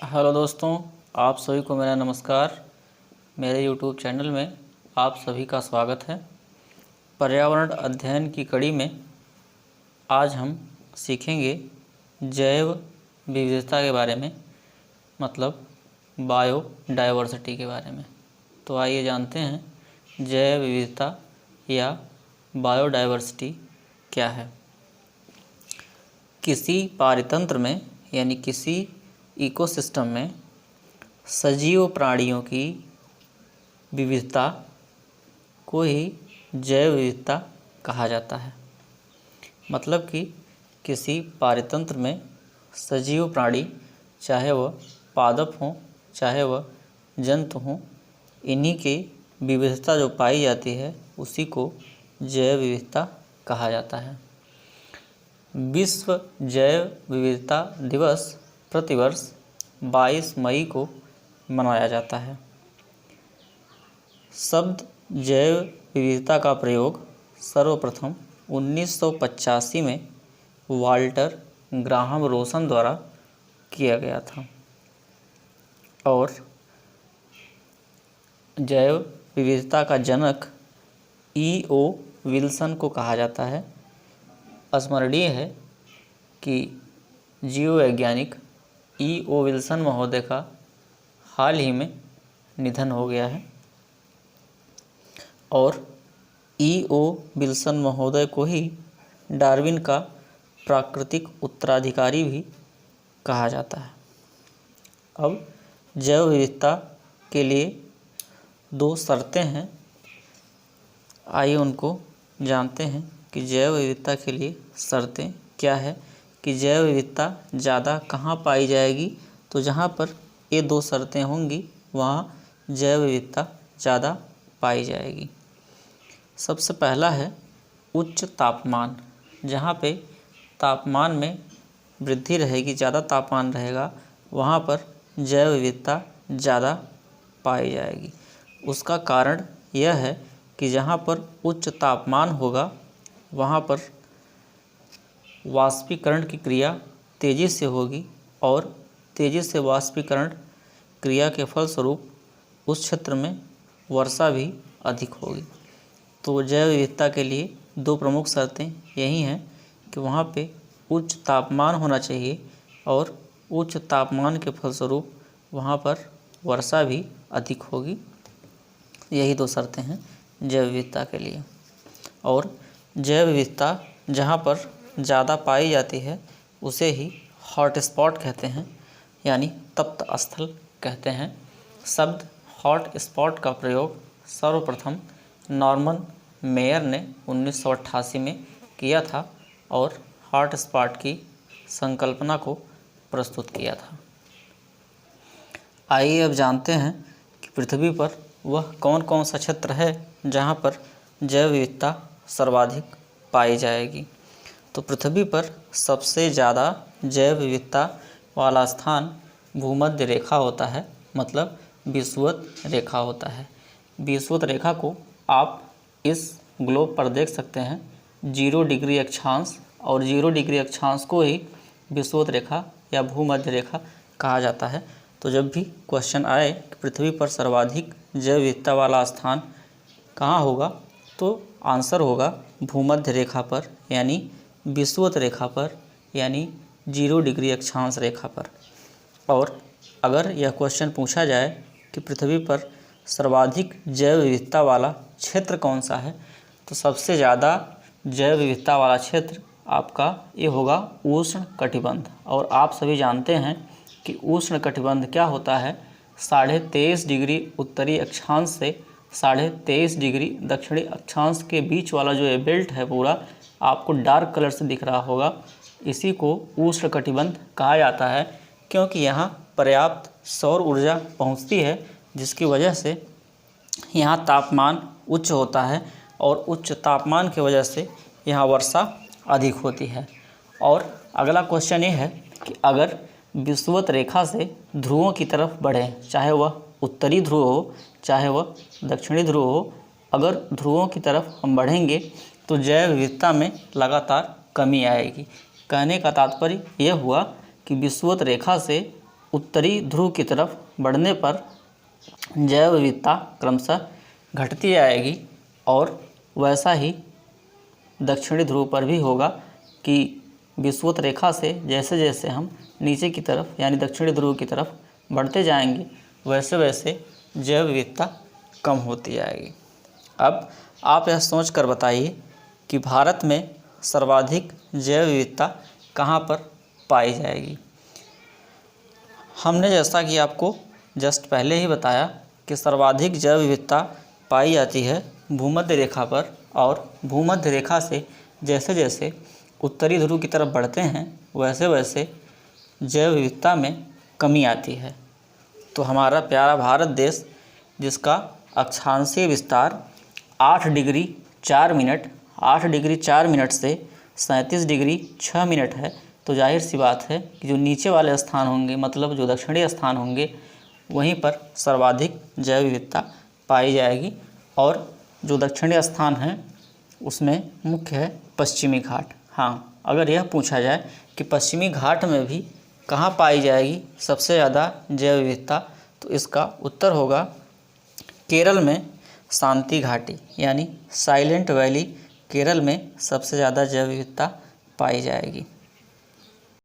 Hello दोस्तों, आप सभी को मेरा नमस्कार। मेरे YouTube चैनल में आप सभी का स्वागत है। पर्यावरण अध्ययन की कड़ी में आज हम सीखेंगे जैव विविधता के बारे में, मतलब बायोडायवर्सिटी के बारे में। तो आइए जानते हैं जैव विविधता या बायोडायवर्सिटी क्या है। किसी पारितंत्र में यानी किसी इकोसिस्टम में सजीव प्राणियों की विविधता को ही जैव विविधता कहा जाता है। मतलब कि किसी पारितंत्र में सजीव प्राणी, चाहे वह पादप हों चाहे वह जंतु हों, इन्हीं की विविधता जो पाई जाती है उसी को जैव विविधता कहा जाता है। विश्व जैव विविधता दिवस प्रतिवर्ष 22 मई को मनाया जाता है। शब्द जैव विविधता का प्रयोग सर्वप्रथम 1985 में वाल्टर ग्राहम रोसन द्वारा किया गया था और जैव विविधता का जनक E.O. विल्सन को कहा जाता है। स्मरणीय है कि जीव वैज्ञानिक E.O. विल्सन महोदय का हाल ही में निधन हो गया है और E.O. विल्सन महोदय को ही डार्विन का प्राकृतिक उत्तराधिकारी भी कहा जाता है। अब जैव विविधता के लिए दो शर्तें हैं, आइए उनको जानते हैं कि जैव विविधता के लिए शर्तें क्या है। कि जैव विविधता ज़्यादा कहाँ पाई जाएगी, तो जहाँ पर ये दो शर्तें होंगी वहाँ जैव विविधता ज़्यादा पाई जाएगी। सबसे पहला है उच्च तापमान। जहाँ पे तापमान में वृद्धि रहेगी, ज़्यादा तापमान रहेगा, वहाँ पर जैव विविधता ज़्यादा पाई जाएगी। उसका कारण यह है कि जहाँ पर उच्च तापमान होगा वहाँ पर वाष्पीकरण की क्रिया तेज़ी से होगी और तेज़ी से वाष्पीकरण क्रिया के फलस्वरूप उस क्षेत्र में वर्षा भी अधिक होगी। तो जैव विविधता के लिए दो प्रमुख शर्तें यही हैं कि वहाँ पे उच्च तापमान होना चाहिए और उच्च तापमान के फलस्वरूप वहाँ पर वर्षा भी अधिक होगी। यही दो शर्तें हैं जैव विविधता के लिए। और जैव विविधता जहाँ पर ज़्यादा पाई जाती है उसे ही हॉट स्पॉट कहते हैं, यानी तप्त स्थल कहते हैं। शब्द हॉट स्पॉट का प्रयोग सर्वप्रथम नॉर्मन मेयर ने 1988 में किया था और हॉट स्पॉट की संकल्पना को प्रस्तुत किया था। आइए अब जानते हैं कि पृथ्वी पर वह कौन कौन सा क्षेत्र है जहाँ पर जैव विविधता सर्वाधिक पाई जाएगी। तो पृथ्वी पर सबसे ज़्यादा जैव विविधता वाला स्थान भूमध्य रेखा होता है, मतलब विषुवत रेखा होता है। विषुवत रेखा को आप इस ग्लोब पर देख सकते हैं। 0 डिग्री अक्षांश और 0 डिग्री अक्षांश को ही विषुवत रेखा या भूमध्य रेखा कहा जाता है। तो जब भी क्वेश्चन आए कि पृथ्वी पर सर्वाधिक जैव विविधता वाला स्थान कहाँ होगा, तो आंसर होगा भूमध्य रेखा पर, यानी विषुवत रेखा पर, यानी 0 डिग्री अक्षांश रेखा पर। और अगर यह क्वेश्चन पूछा जाए कि पृथ्वी पर सर्वाधिक जैव विविधता वाला क्षेत्र कौन सा है, तो सबसे ज़्यादा जैव विविधता वाला क्षेत्र आपका ये होगा उष्ण कटिबंध। और आप सभी जानते हैं कि उष्ण कटिबंध क्या होता है। 23.5 डिग्री उत्तरी अक्षांश से 23.5 डिग्री दक्षिणी अक्षांश के बीच वाला जो ये बेल्ट है पूरा आपको डार्क कलर से दिख रहा होगा, इसी को उष्ण कटिबंध कहा जाता है, क्योंकि यहाँ पर्याप्त सौर ऊर्जा पहुँचती है जिसकी वजह से यहाँ तापमान उच्च होता है और उच्च तापमान की वजह से यहाँ वर्षा अधिक होती है। और अगला क्वेश्चन ये है कि अगर विषुवत रेखा से ध्रुवों की तरफ बढ़ें, चाहे वह उत्तरी ध्रुव हो चाहे वह दक्षिणी ध्रुव हो, अगर ध्रुवों की तरफ हम बढ़ेंगे तो जैव विविधता में लगातार कमी आएगी। कहने का तात्पर्य यह हुआ कि विषुवत रेखा से उत्तरी ध्रुव की तरफ बढ़ने पर जैव विविधता क्रमशः घटती जाएगी, और वैसा ही दक्षिणी ध्रुव पर भी होगा कि विषुवत रेखा से जैसे जैसे हम नीचे की तरफ यानी दक्षिणी ध्रुव की तरफ बढ़ते जाएंगे, वैसे वैसे जैव विविधता कम होती जाएगी। अब आप यह सोच कर बताइए कि भारत में सर्वाधिक जैव विविधता कहाँ पर पाई जाएगी। हमने जैसा कि आपको जस्ट पहले ही बताया कि सर्वाधिक जैव विविधता पाई जाती है भूमध्य रेखा पर, और भूमध्य रेखा से जैसे जैसे उत्तरी ध्रुव की तरफ बढ़ते हैं वैसे वैसे जैव विविधता में कमी आती है। तो हमारा प्यारा भारत देश, जिसका अक्षांशीय विस्तार 8 डिग्री 4 मिनट से 37 डिग्री 6 मिनट है, तो जाहिर सी बात है कि जो नीचे वाले स्थान होंगे, मतलब जो दक्षिणी स्थान होंगे, वहीं पर सर्वाधिक जैव विविधता पाई जाएगी। और जो दक्षिणी स्थान है उसमें मुख्य है पश्चिमी घाट। हाँ, अगर यह पूछा जाए कि पश्चिमी घाट में भी कहाँ पाई जाएगी सबसे ज़्यादा जैव विविधता, तो इसका उत्तर होगा केरल में शांति घाटी यानी साइलेंट वैली, केरल में सबसे ज़्यादा जैव विविधता पाई जाएगी।